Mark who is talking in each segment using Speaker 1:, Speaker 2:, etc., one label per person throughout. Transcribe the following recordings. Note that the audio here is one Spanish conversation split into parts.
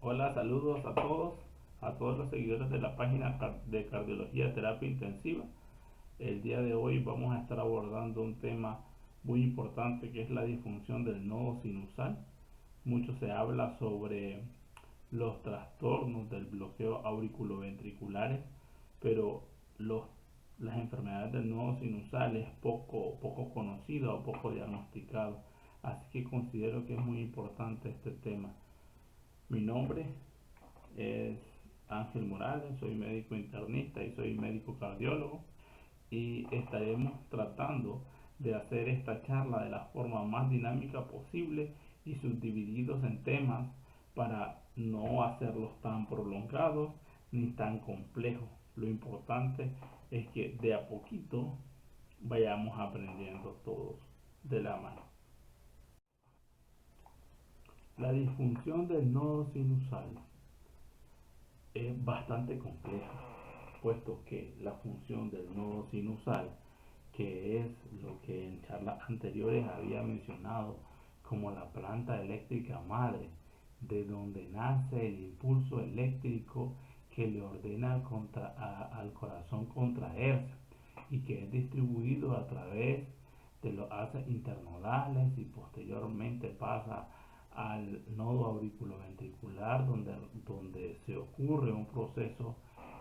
Speaker 1: Hola, saludos a todos los seguidores de la página de Cardiología Terapia Intensiva. El día de hoy vamos a estar abordando un tema muy importante que es la disfunción del nodo sinusal. Mucho se habla sobre los trastornos del bloqueo auriculoventriculares, pero los, las enfermedades del nodo sinusal es poco conocido o poco diagnosticado. Así que considero que es muy importante este tema. Mi nombre es Ángel Morales, soy médico internista y soy médico cardiólogo y estaremos tratando de hacer esta charla de la forma más dinámica posible y subdivididos en temas para no hacerlos tan prolongados ni tan complejos. Lo importante es que de a poquito vayamos aprendiendo todos de la mano. La disfunción del nodo sinusal es bastante compleja, puesto que la función del nodo sinusal, que es lo que en charlas anteriores había mencionado como la planta eléctrica madre, de donde nace el impulso eléctrico que le ordena al corazón contraerse y que es distribuido a través de los haces internodales y posteriormente pasa al nodo auriculoventricular donde se ocurre un proceso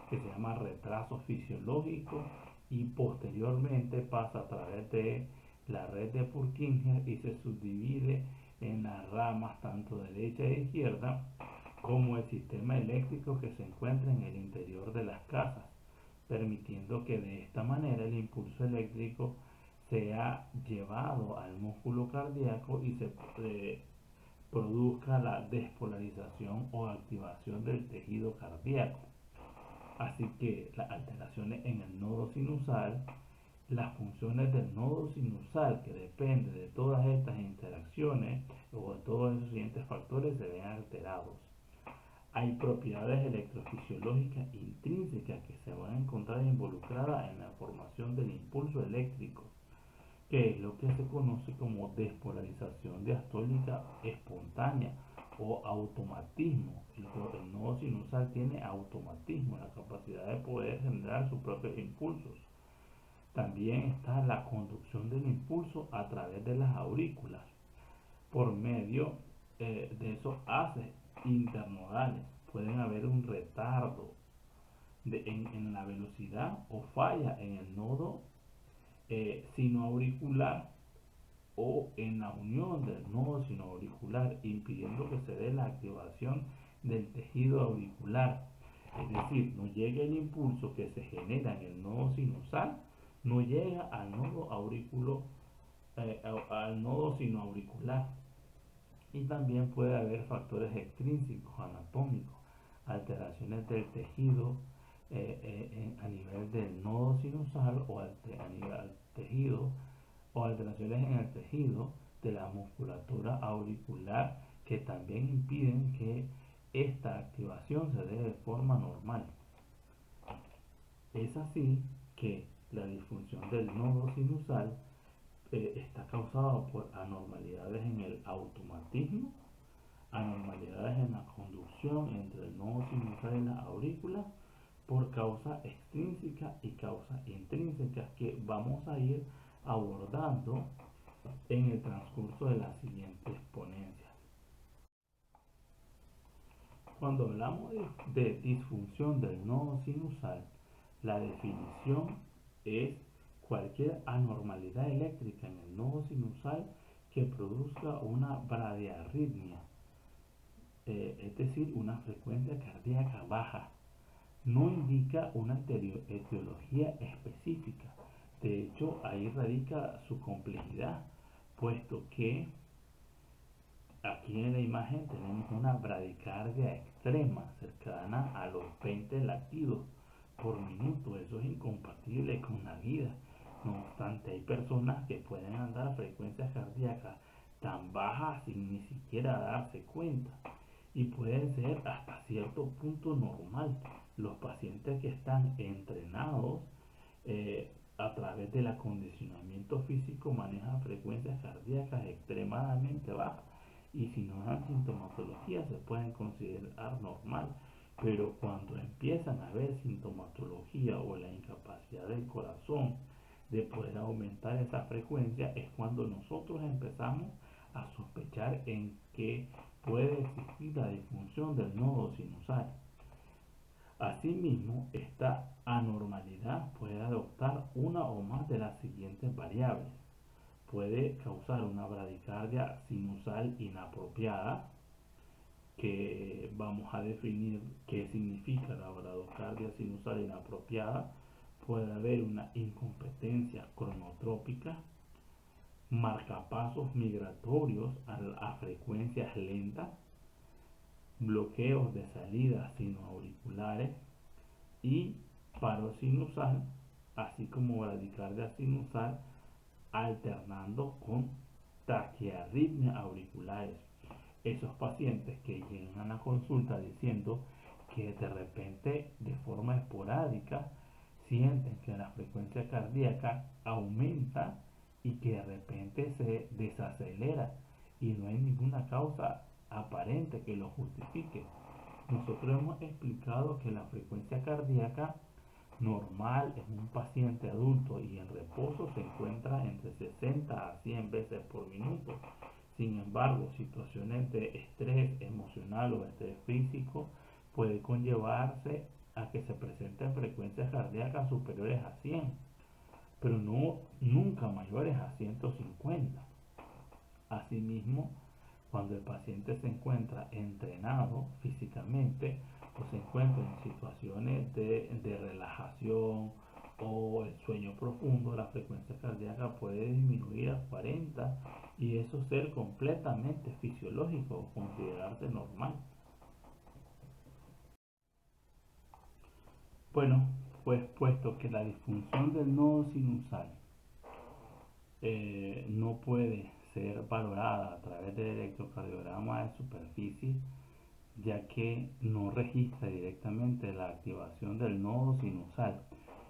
Speaker 1: que se llama retraso fisiológico y posteriormente pasa a través de la red de Purkinje y se subdivide en las ramas tanto derecha e izquierda como el sistema eléctrico que se encuentra en el interior de las casas, permitiendo que de esta manera el impulso eléctrico sea llevado al músculo cardíaco y se produzca la despolarización o activación del tejido cardíaco. Así que las alteraciones en el nodo sinusal, las funciones del nodo sinusal que depende de todas estas interacciones o de todos esos siguientes factores se ven alterados. Hay propiedades electrofisiológicas intrínsecas que se van a encontrar involucradas en la formación del impulso eléctrico, que es lo que se conoce como despolarización diastólica espontánea o automatismo. El nodo sinusal tiene automatismo, la capacidad de poder generar sus propios impulsos. También está la conducción del impulso a través de las aurículas por medio de esos haces internodales. Pueden haber un retardo en la velocidad o falla en el nodo sinoauricular o en la unión del nodo sinoauricular, impidiendo que se dé la activación del tejido auricular. Es decir, no llega el impulso que se genera en el nodo sinusal, no llega al nodo al nodo sinoauricular. Y también puede haber factores extrínsecos anatómicos, alteraciones del tejido a nivel del nodo sinusal o a nivel del tejido o alteraciones en el tejido de la musculatura auricular que también impiden que esta activación se dé de forma normal. Es así que la disfunción del nodo sinusal está causada por anormalidades en el automatismo, anormalidades en la conducción entre el nodo sinusal y la aurícula por causa extrínseca y causa intrínseca que vamos a ir abordando en el transcurso de las siguientes ponencias. Cuando hablamos de disfunción del nodo sinusal, la definición es cualquier anormalidad eléctrica en el nodo sinusal que produzca una bradiarritmia, es decir, una frecuencia cardíaca baja. No indica una etiología específica. De hecho, ahí radica su complejidad, puesto que aquí en la imagen tenemos una bradicardia extrema, cercana a los 20 latidos por minuto. Eso es incompatible con la vida. No obstante, hay personas que pueden andar a frecuencias cardíacas tan bajas sin ni siquiera darse cuenta y pueden ser hasta cierto punto normal. Los pacientes que están entrenados a través del acondicionamiento físico manejan frecuencias cardíacas extremadamente bajas y si no dan sintomatología se pueden considerar normal. Pero cuando empiezan a ver sintomatología o la incapacidad del corazón de poder aumentar esa frecuencia, es cuando nosotros empezamos a sospechar en que puede existir la disfunción del nodo sinusal. Asimismo, esta anormalidad puede adoptar una o más de las siguientes variables. Puede causar una bradicardia sinusal inapropiada, que vamos a definir qué significa la bradicardia sinusal inapropiada. Puede haber una incompetencia cronotrópica, marcapasos migratorios a frecuencias lentas, bloqueos de salidas sinoauriculares y paro sinusal, así como bradicardia sinusal alternando con taquiarritmias auriculares. Esos pacientes que llegan a la consulta diciendo que de repente, de forma esporádica, sienten que la frecuencia cardíaca aumenta y que de repente se desacelera y no hay ninguna causa aparente que lo justifique. Nosotros hemos explicado que la frecuencia cardíaca normal en un paciente adulto y en reposo se encuentra entre 60 a 100 veces por minuto. Sin embargo, situaciones de estrés emocional o estrés físico puede conllevarse a que se presenten frecuencias cardíacas superiores a 100, pero no nunca mayores a 150. Asimismo, cuando el paciente se encuentra entrenado físicamente o se encuentra en situaciones de relajación o el sueño profundo, la frecuencia cardíaca puede disminuir a 40 y eso ser completamente fisiológico o considerarse normal. Bueno, pues puesto que la disfunción del nodo sinusal no puede ser valorada a través del electrocardiograma de superficie, ya que no registra directamente la activación del nodo sinusal.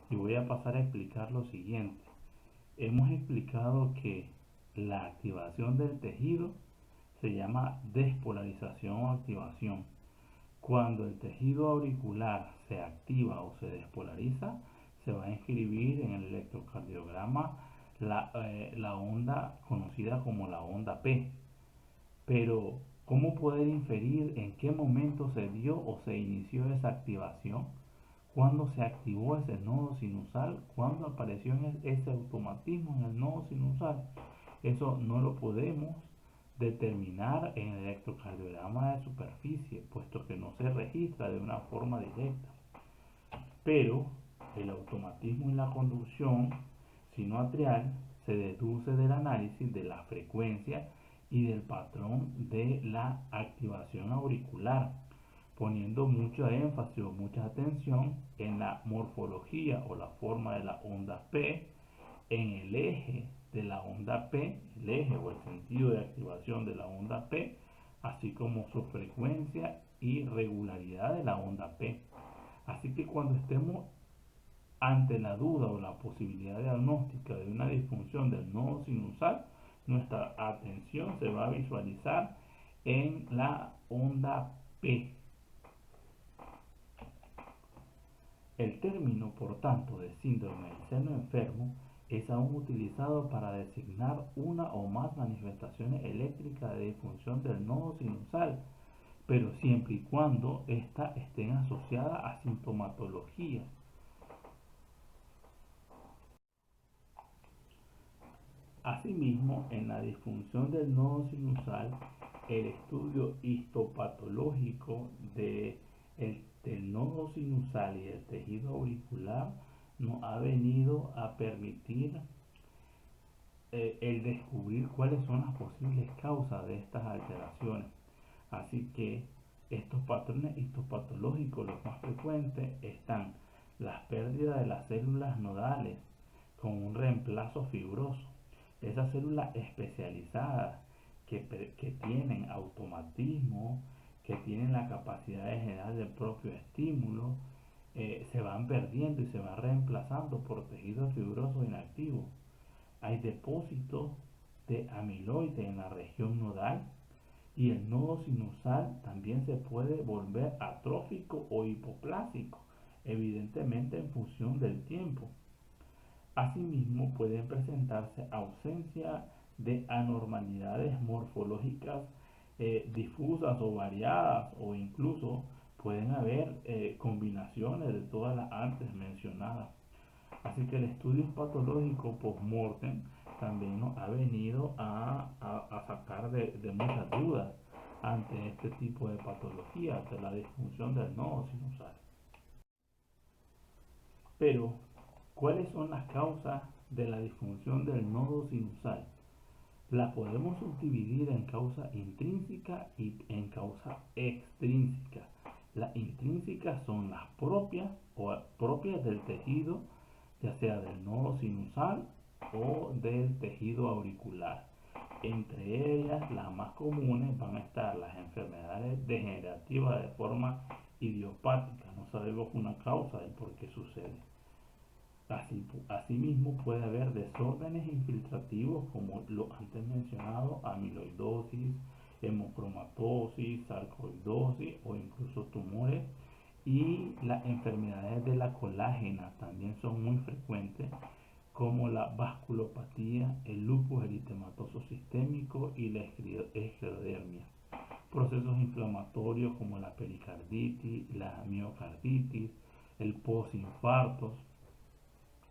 Speaker 1: Y voy a pasar a explicar lo siguiente. Hemos explicado que la activación del tejido se llama despolarización o activación. Cuando el tejido auricular se activa o se despolariza, se va a inscribir en el electrocardiograma la onda conocida como la onda P. Pero, ¿cómo poder inferir en qué momento se dio o se inició esa activación? ¿Cuándo se activó ese nodo sinusal? ¿Cuándo apareció ese automatismo en el nodo sinusal? Eso no lo podemos determinar en el electrocardiograma de superficie, puesto que no se registra de una forma directa. Pero el automatismo en la conducción sinoatrial se deduce del análisis de la frecuencia y del patrón de la activación auricular, poniendo mucho énfasis o mucha atención en la morfología o la forma de la onda P, en el eje de la onda P, el eje o el sentido de activación de la onda P, así como su frecuencia y regularidad de la onda P. Así que cuando estemos ante la duda o la posibilidad diagnóstica de una disfunción del nodo sinusal, nuestra atención se va a visualizar en la onda P. El término, por tanto, de síndrome del seno enfermo es aún utilizado para designar una o más manifestaciones eléctricas de disfunción del nodo sinusal, pero siempre y cuando éstas estén asociadas a sintomatología. Asimismo, en la disfunción del nodo sinusal, el estudio histopatológico del nodo sinusal y el tejido auricular nos ha venido a permitir el descubrir cuáles son las posibles causas de estas alteraciones. Así que estos patrones histopatológicos, los más frecuentes, están las pérdidas de las células nodales con un reemplazo fibroso. Esas células especializadas que tienen automatismo, que tienen la capacidad de generar el propio estímulo, se van perdiendo y se van reemplazando por tejidos fibrosos inactivos. Hay depósitos de amiloide en la región nodal Y el nodo sinusal también se puede volver atrófico o hipoplásico, evidentemente en función del tiempo. Asimismo, pueden presentarse ausencia de anormalidades morfológicas difusas o variadas, o incluso pueden haber combinaciones de todas las antes mencionadas. Así que el estudio patológico post-mortem también nos ha venido a sacar de muchas dudas ante este tipo de patología, ante la disfunción del nodo sinusal. Pero, ¿cuáles son las causas de la disfunción del nodo sinusal? La podemos subdividir en causa intrínseca y en causa extrínseca. Las intrínsecas son las propias o propias del tejido, ya sea del nodo sinusal o del tejido auricular. Entre ellas, las más comunes van a estar las enfermedades degenerativas de forma idiopática. No sabemos una causa de por qué sucede. Asimismo, puede haber desórdenes infiltrativos como lo antes mencionado, amiloidosis, hemocromatosis, sarcoidosis o incluso tumores. Y las enfermedades de la colágena también son muy frecuentes, como la vasculopatía, el lupus eritematoso sistémico y la esclerodermia. Procesos inflamatorios como la pericarditis, la miocarditis, el postinfartos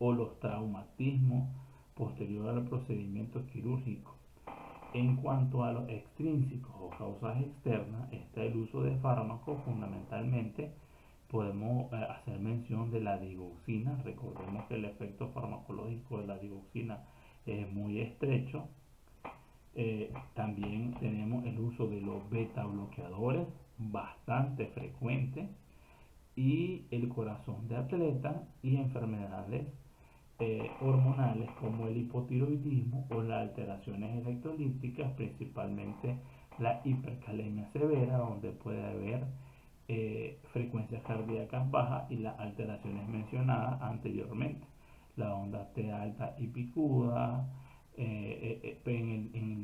Speaker 1: o los traumatismos posterior al procedimiento quirúrgico. En cuanto a los extrínsecos o causas externas, está el uso de fármacos. Fundamentalmente podemos hacer mención de la digoxina. Recordemos que el efecto farmacológico de la digoxina es muy estrecho. También tenemos el uso de los beta bloqueadores, bastante frecuente, y el corazón de atleta y enfermedades hormonales como el hipotiroidismo o las alteraciones electrolíticas, principalmente la hipercalemia severa, donde puede haber frecuencias cardíacas bajas, y las alteraciones mencionadas anteriormente, la onda T alta y picuda, en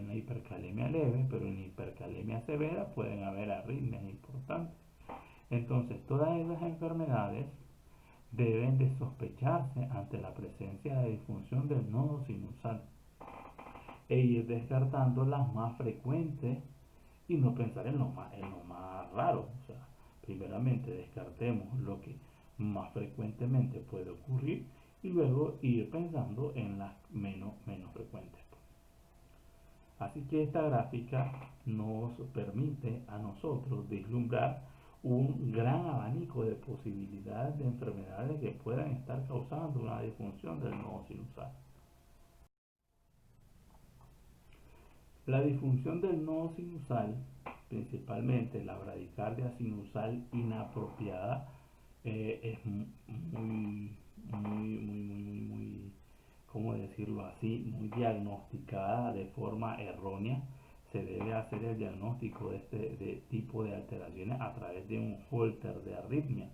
Speaker 1: la hipercalemia leve, pero en la hipercalemia severa pueden haber arritmias importantes. Entonces, todas esas enfermedades deben de sospecharse ante la presencia de disfunción del nodo sinusal e ir descartando las más frecuentes y no pensar en lo más raro. O sea, primeramente descartemos lo que más frecuentemente puede ocurrir y luego ir pensando en las menos frecuentes. Así que esta gráfica nos permite a nosotros vislumbrar un gran abanico de posibilidades de enfermedades que puedan estar causando una disfunción del nodo sinusal. La disfunción del nodo sinusal, principalmente la bradicardia sinusal inapropiada, es muy, ¿cómo decirlo así?, muy diagnosticada de forma errónea. Se debe hacer el diagnóstico de este tipo de alteraciones a través de un holter de arritmia,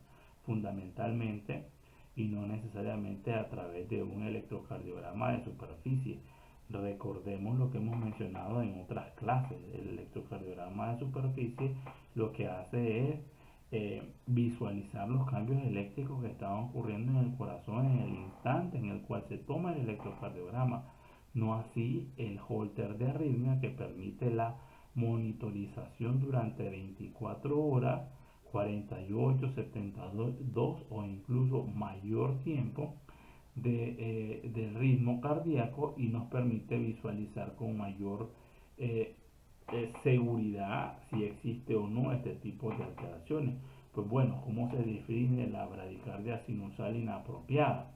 Speaker 1: fundamentalmente, y no necesariamente a través de un electrocardiograma de superficie. Recordemos lo que hemos mencionado en otras clases. El electrocardiograma de superficie lo que hace es visualizar los cambios eléctricos que estaban ocurriendo en el corazón en el instante en el cual se toma el electrocardiograma, no así el holter de arritmia, que permite la monitorización durante 24 horas, 48, 72 o incluso mayor tiempo del ritmo cardíaco, y nos permite visualizar con mayor eh, seguridad si existe o no este tipo de alteraciones. Pues bueno, ¿cómo se define la bradicardia sinusal inapropiada?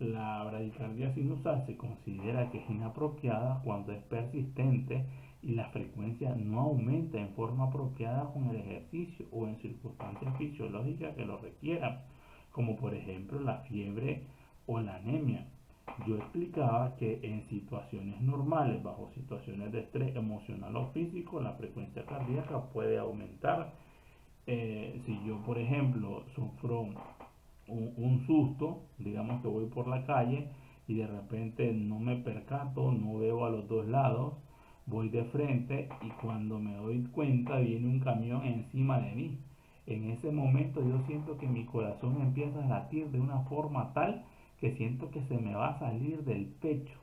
Speaker 1: La bradicardia sinusal se considera que es inapropiada cuando es persistente y la frecuencia no aumenta en forma apropiada con el ejercicio o en circunstancias fisiológicas que lo requieran, como por ejemplo la fiebre o la anemia. Yo explicaba que en situaciones normales, bajo situaciones de estrés emocional o físico, la frecuencia cardíaca puede aumentar. Si yo, por ejemplo, sufro un susto, digamos que voy por la calle y de repente no me percato, no veo a los dos lados, voy de frente y cuando me doy cuenta viene un camión encima de mí. En ese momento yo siento que mi corazón empieza a latir de una forma tal que siento que se me va a salir del pecho.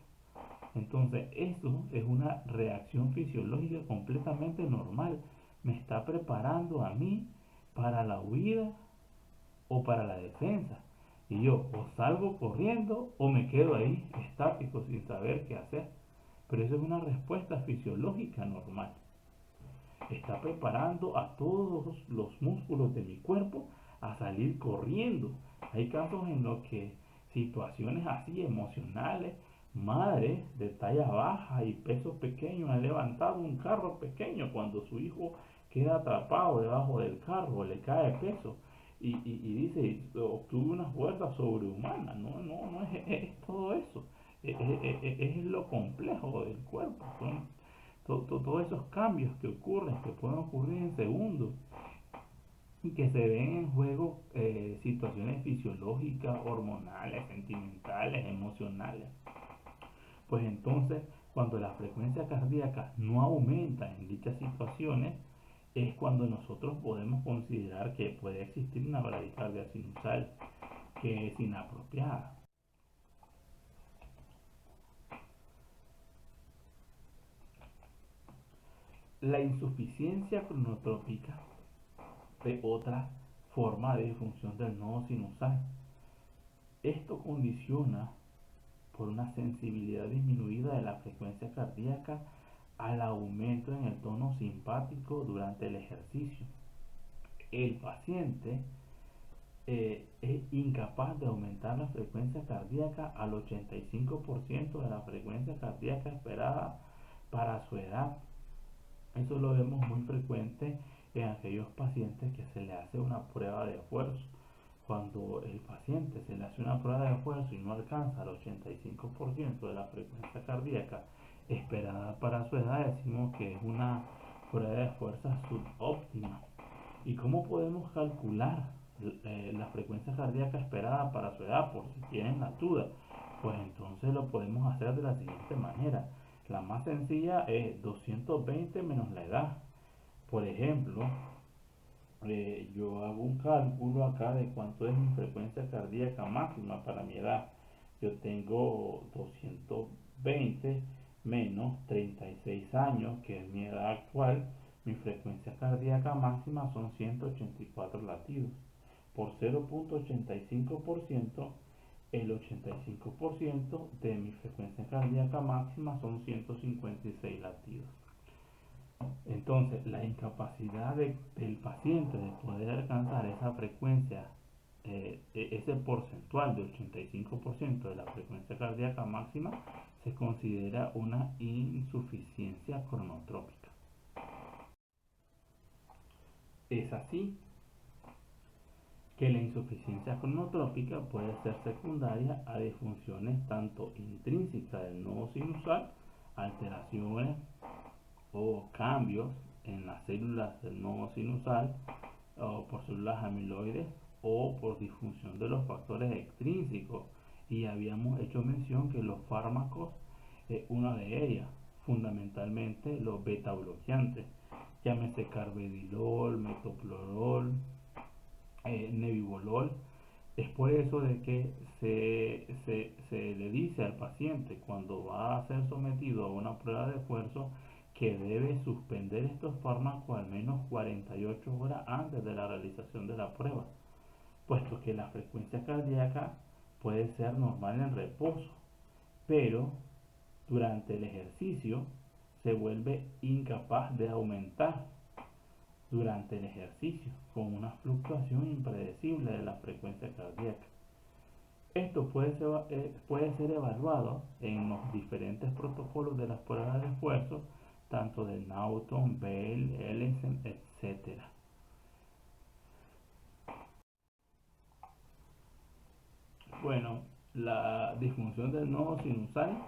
Speaker 1: Entonces, eso es una reacción fisiológica completamente normal. Me está preparando a mí para la huida o para la defensa. Y yo o salgo corriendo o me quedo ahí estático sin saber qué hacer. Pero eso es una respuesta fisiológica normal. Está preparando a todos los músculos de mi cuerpo a salir corriendo. Hay casos en los que situaciones así emocionales, madres de talla baja y peso pequeño han levantado un carro pequeño cuando su hijo queda atrapado debajo del carro, le cae peso y dice, obtuve una fuerza sobrehumana. No es todo eso. Es lo complejo del cuerpo. Son todos esos cambios que ocurren, que pueden ocurrir en segundos y que se ven en juego situaciones fisiológicas, hormonales, sentimentales, emocionales. Pues entonces, cuando la frecuencia cardíaca no aumenta en dichas situaciones, es cuando nosotros podemos considerar que puede existir una bradicardia sinusal que es inapropiada. La insuficiencia cronotrópica es otra forma de disfunción del nodo sinusal. Esto condiciona por una sensibilidad disminuida de la frecuencia cardíaca al aumento en el tono simpático durante el ejercicio. El paciente es incapaz de aumentar la frecuencia cardíaca al 85% de la frecuencia cardíaca esperada para su edad. Eso lo vemos muy frecuente en aquellos pacientes que se le hace una prueba de esfuerzo. Cuando el paciente se le hace una prueba de esfuerzo y no alcanza el 85% de la frecuencia cardíaca esperada para su edad, decimos que es una prueba de esfuerzo subóptima. ¿Y cómo podemos calcular la frecuencia cardíaca esperada para su edad? Por si tienen la duda, pues entonces lo podemos hacer de la siguiente manera. La más sencilla es 220 menos la edad. Por ejemplo, yo hago un cálculo acá de cuánto es mi frecuencia cardíaca máxima para mi edad. Yo tengo 220 menos 36 años, que es mi edad actual. Mi frecuencia cardíaca máxima son 184 latidos. Por 0.85%, el 85% de mi frecuencia cardíaca máxima son 156 latidos. Entonces, la incapacidad del paciente de poder alcanzar esa frecuencia, ese porcentual de 85% de la frecuencia cardíaca máxima, se considera una insuficiencia cronotrópica. Es así que la insuficiencia cronotrópica puede ser secundaria a disfunciones tanto intrínsecas del nodo sinusal, alteraciones o cambios en las células del nodo sinusal o por células amiloides o por disfunción de los factores extrínsecos. Y habíamos hecho mención que los fármacos es una de ellas, fundamentalmente los beta bloqueantes, llámese carvedilol, metoprolol, nebivolol. Es por eso de que se le dice al paciente cuando va a ser sometido a una prueba de esfuerzo que debe suspender estos fármacos al menos 48 horas antes de la realización de la prueba, puesto que la frecuencia cardíaca puede ser normal en reposo, pero durante el ejercicio se vuelve incapaz de aumentar durante el ejercicio con una fluctuación impredecible de la frecuencia cardíaca. Esto puede ser evaluado en los diferentes protocolos de las pruebas de esfuerzo, tanto de Naughton, Bell, Ellison, etc. Bueno, la disfunción del nodo sinusal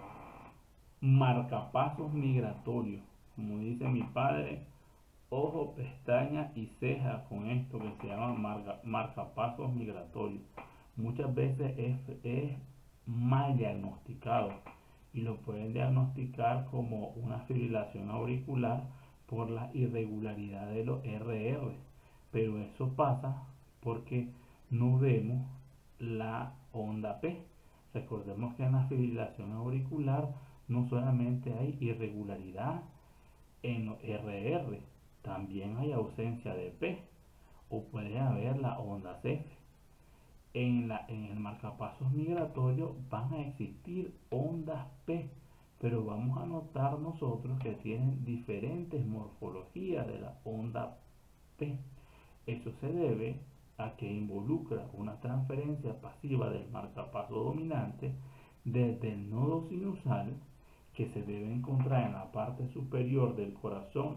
Speaker 1: marcapasos migratorios, como dice mi padre, ojo, pestaña y ceja con esto que se llama marcapasos migratorios. Muchas veces es mal diagnosticado y lo pueden diagnosticar como una fibrilación auricular por la irregularidad de los RR. Pero eso pasa porque no vemos la onda P. Recordemos que en la fibrilación auricular no solamente hay irregularidad en los RR, también hay ausencia de P o puede haber la onda C. En el marcapasos migratorio van a existir ondas P, pero vamos a notar nosotros que tienen diferentes morfologías de la onda P. Eso se debe a que involucra una transferencia pasiva del marcapaso dominante desde el nodo sinusal, que se debe encontrar en la parte superior del corazón,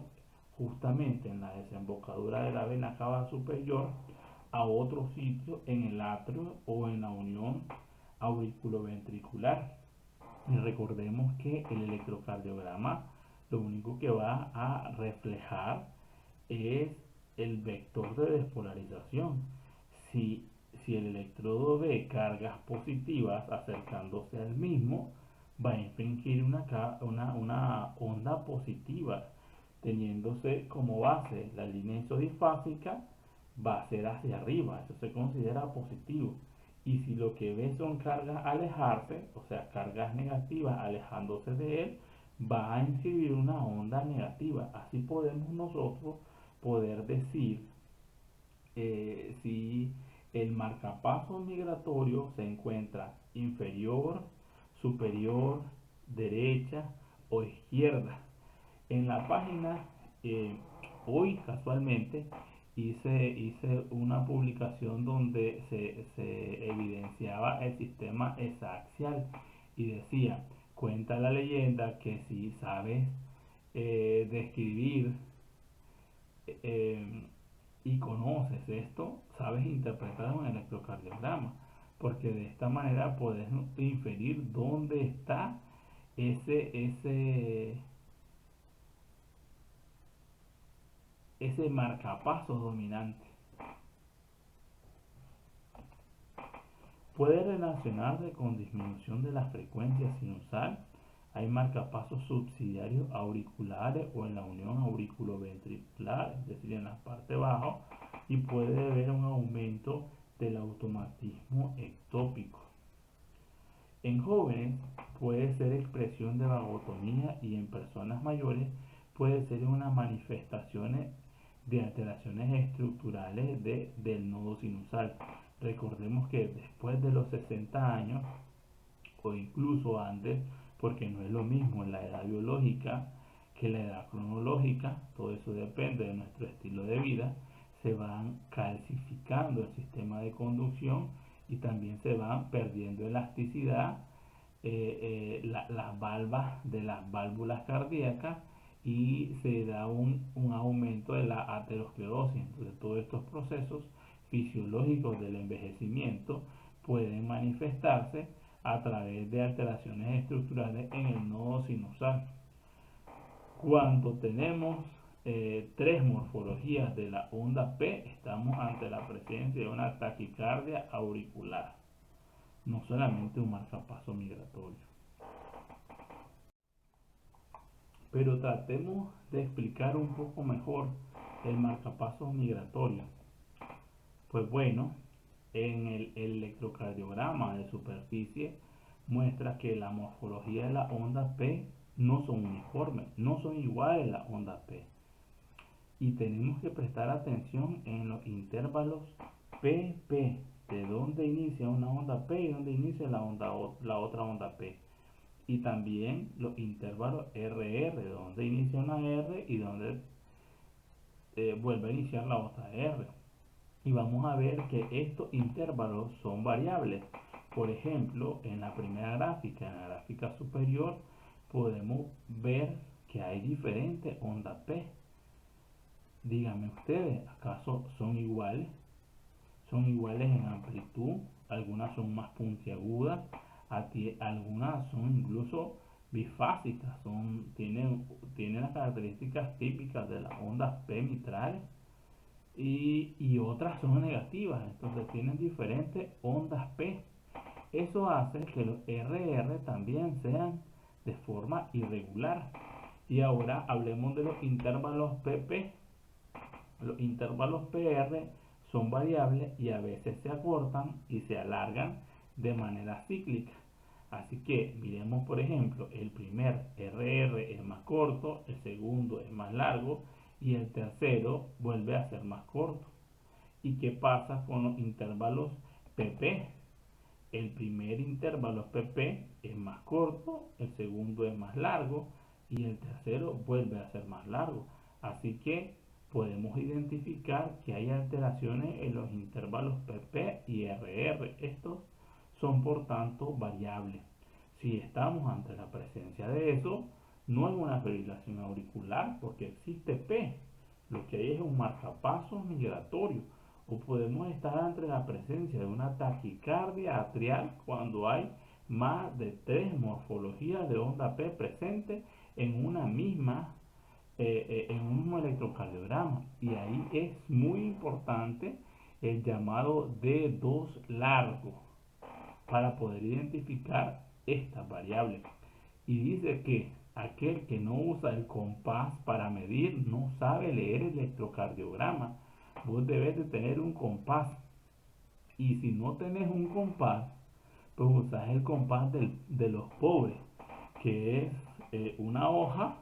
Speaker 1: justamente en la desembocadura de la vena cava superior, a otro sitio en el atrio o en la unión auriculoventricular. Y recordemos que el electrocardiograma lo único que va a reflejar es el vector de despolarización. Si, si el electrodo ve cargas positivas acercándose al mismo, va a infringir una onda positiva, teniéndose como base la línea isodifásica, va a ser hacia arriba, eso se considera positivo. Y si lo que ve son cargas alejarse, o sea, cargas negativas alejándose de él, va a incidir una onda negativa. Así podemos nosotros poder decir si el marcapaso migratorio se encuentra inferior, superior, derecha o izquierda. En la página, hoy casualmente hice una publicación donde se evidenciaba el sistema esaxial y decía, cuenta la leyenda que si sabes describir eh, y conoces esto, sabes interpretar un electrocardiograma, porque de esta manera puedes inferir dónde está ese ese marcapasos dominante. Puede relacionarse con disminución de la frecuencia sinusal. Hay marcapasos subsidiarios auriculares o en la unión auriculoventricular, es decir, en la parte baja, y puede haber un aumento del automatismo ectópico. En jóvenes puede ser expresión de vagotonía y en personas mayores puede ser una manifestación de alteraciones estructurales del nodo sinusal. Recordemos que después de los 60 años o incluso antes, porque no es lo mismo en la edad biológica que la edad cronológica, todo eso depende de nuestro estilo de vida, se van calcificando el sistema de conducción y también se van perdiendo elasticidad las valvas de las válvulas cardíacas y se da un aumento de la aterosclerosis. Entonces todos estos procesos fisiológicos del envejecimiento pueden manifestarse a través de alteraciones estructurales en el nodo sinusal. Cuando tenemos tres morfologías de la onda P, estamos ante la presencia de una taquicardia auricular, no solamente un marcapaso migratorio. Pero tratemos de explicar un poco mejor el marcapaso migratorio. Pues bueno, en el electrocardiograma de superficie muestra que la morfología de la onda P no son uniformes, no son iguales la onda P. Y tenemos que prestar atención en los intervalos PP, de dónde inicia una onda P y dónde inicia la otra onda P. Y también los intervalos RR, donde inicia una R y donde vuelve a iniciar la otra R. Y vamos a ver que estos intervalos son variables. Por ejemplo, en la primera gráfica, en la gráfica superior, podemos ver que hay diferentes ondas P. Díganme ustedes, ¿acaso son iguales? Son iguales en amplitud, algunas son más puntiagudas, algunas son incluso bifásicas, tienen las características típicas de las ondas P mitrales y otras son negativas, entonces tienen diferentes ondas P. Eso hace que los RR también sean de forma irregular. Y ahora hablemos de los intervalos PP. Los intervalos PR son variables y a veces se acortan y se alargan de manera cíclica. Así que miremos, por ejemplo, el primer RR es más corto, el segundo es más largo y el tercero vuelve a ser más corto. ¿Y qué pasa con los intervalos PP? El primer intervalo PP es más corto, el segundo es más largo y el tercero vuelve a ser más largo. Así que podemos identificar que hay alteraciones en los intervalos PP y RR. Estos son por tanto variables. Si estamos ante la presencia de eso, no es una fibrilación auricular porque existe P. Lo que hay es un marcapasos migratorio. O podemos estar ante la presencia de una taquicardia atrial cuando hay más de 3 morfologías de onda P presentes en una misma en un mismo electrocardiograma. Y ahí es muy importante el llamado D2 largo para poder identificar estas variables. Y dice que aquel que no usa el compás para medir no sabe leer el electrocardiograma. Vos debes de tener un compás. Y si no tenés un compás, pues usas el compás de los pobres, que es una hoja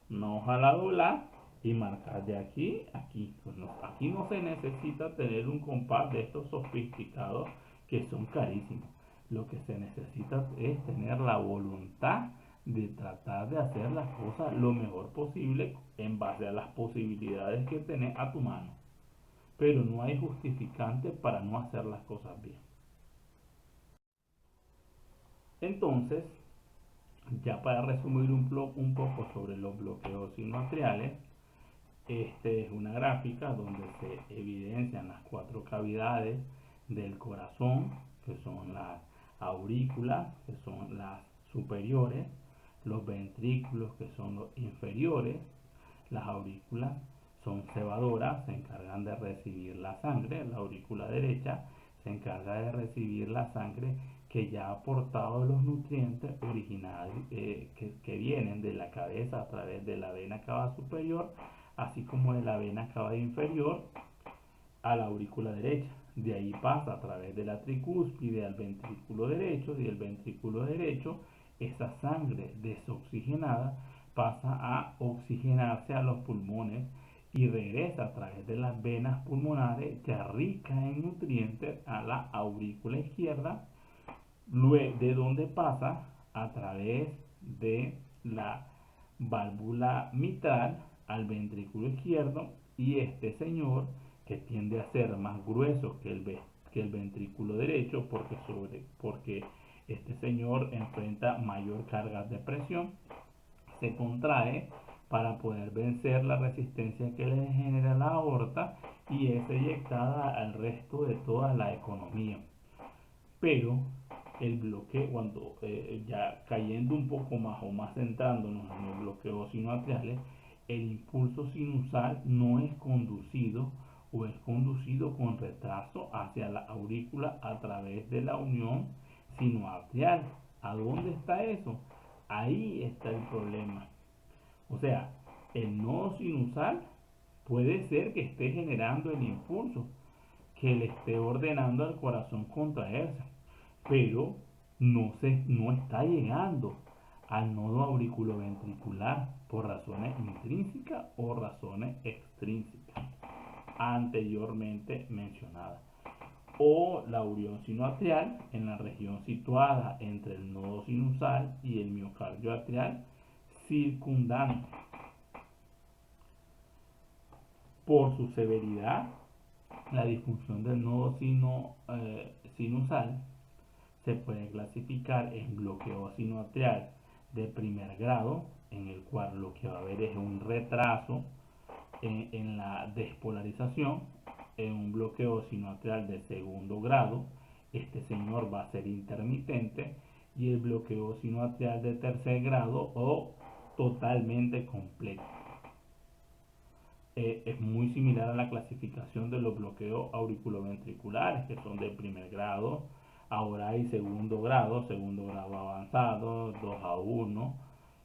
Speaker 1: la doblar y marcar de aquí a aquí. Pues no, aquí no se necesita tener un compás de estos sofisticados que son carísimos. Lo que se necesita es tener la voluntad de tratar de hacer las cosas lo mejor posible en base a las posibilidades que tenés a tu mano. Pero no hay justificante para no hacer las cosas bien. Entonces, ya para resumir un poco sobre los bloqueos sinoatriales, este es una gráfica donde se evidencian las 4 cavidades del corazón, que son las aurículas, que son las superiores, los ventrículos, que son los inferiores. Las aurículas son cebadoras, se encargan de recibir la sangre. La aurícula derecha se encarga de recibir la sangre que ya ha aportado los nutrientes originales que vienen de la cabeza a través de la vena cava superior, así como de la vena cava inferior a la aurícula derecha. De ahí pasa a través de la tricúspide al ventrículo derecho, y del ventrículo derecho esa sangre desoxigenada pasa a oxigenarse a los pulmones y regresa a través de las venas pulmonares ya rica en nutrientes a la aurícula izquierda, de donde pasa a través de la válvula mitral al ventrículo izquierdo, y este señor, que tiende a ser más grueso que el ventrículo derecho porque este señor enfrenta mayor carga de presión, se contrae para poder vencer la resistencia que le genera la aorta y es eyectada al resto de toda la economía. Pero el bloqueo, cuando ya cayendo un poco más o más centrándonos en los bloqueos sinoatriales, el impulso sinusal no es conducido o es conducido con retraso hacia la aurícula a través de la unión sinoatrial. ¿A dónde está eso? Ahí está el problema. O sea, el nodo sinusal puede ser que esté generando el impulso, que le esté ordenando al corazón contraerse, pero no está llegando al nodo auriculoventricular por razones intrínsecas o razones extrínsecas anteriormente mencionadas. O la unión sinoatrial en la región situada entre el nodo sinusal y el miocardio atrial circundante. Por su severidad, la disfunción del nodo sinusal se puede clasificar en bloqueo sinoatrial de primer grado, en el cual lo que va a haber es un retraso en la despolarización. En un bloqueo sinoatrial de segundo grado, este señor va a ser intermitente, y el bloqueo sinoatrial de tercer grado o totalmente completo. Es muy similar a la clasificación de los bloqueos auriculoventriculares, que son de primer grado. Ahora hay segundo grado avanzado, 2 a 1,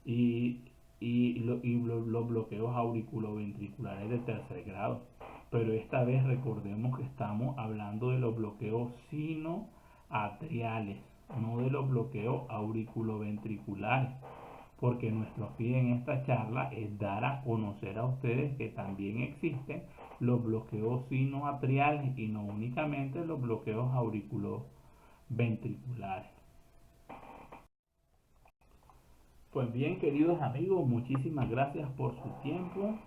Speaker 1: y, los bloqueos auriculoventriculares de tercer grado. Pero esta vez recordemos que estamos hablando de los bloqueos sinoatriales, no de los bloqueos auriculoventriculares, porque nuestro fin en esta charla es dar a conocer a ustedes que también existen los bloqueos sinoatriales y no únicamente los bloqueos auriculoventriculares. Pues bien, queridos amigos, muchísimas gracias por su tiempo.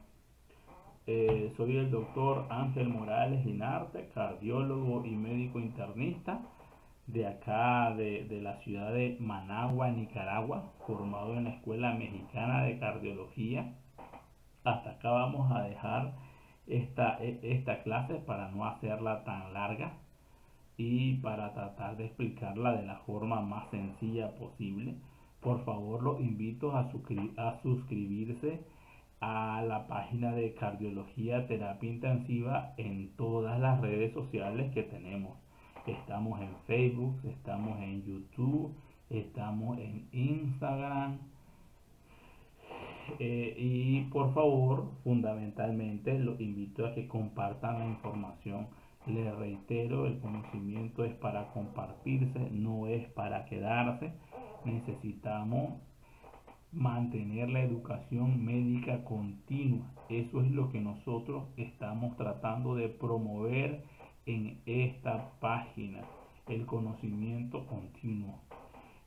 Speaker 1: Soy el doctor Ángel Morales Linarte, cardiólogo y médico internista de acá, de la ciudad de Managua, Nicaragua, formado en la Escuela Mexicana de Cardiología. Hasta acá vamos a dejar esta clase para no hacerla tan larga y para tratar de explicarla de la forma más sencilla posible. Por favor, los invito a suscribirse a la página de Cardiología Terapia Intensiva en todas las redes sociales que tenemos. Estamos en Facebook, estamos en YouTube, estamos en Instagram. Y por favor, fundamentalmente, los invito a que compartan la información. Les reitero, el conocimiento es para compartirse, no es para quedarse. Necesitamos mantener la educación médica continua. Eso es lo que nosotros estamos tratando de promover en esta página, el conocimiento continuo.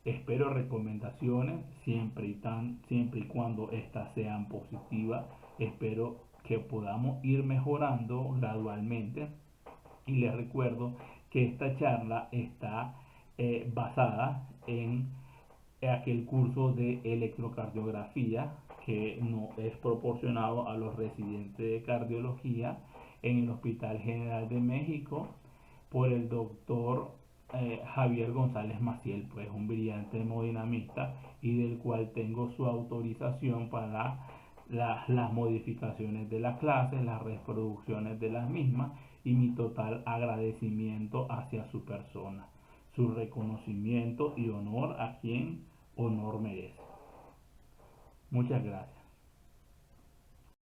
Speaker 1: Espero recomendaciones siempre y cuando estas sean positivas. Espero que podamos ir mejorando gradualmente. Y les recuerdo que esta charla está basada en aquel curso de electrocardiografía que no es proporcionado a los residentes de cardiología en el Hospital General de México por el doctor Javier González Maciel, pues un brillante hemodinamista y del cual tengo su autorización para las modificaciones de las clases, las reproducciones de las mismas y mi total agradecimiento hacia su persona, su reconocimiento y honor a quien honor merece. Muchas gracias.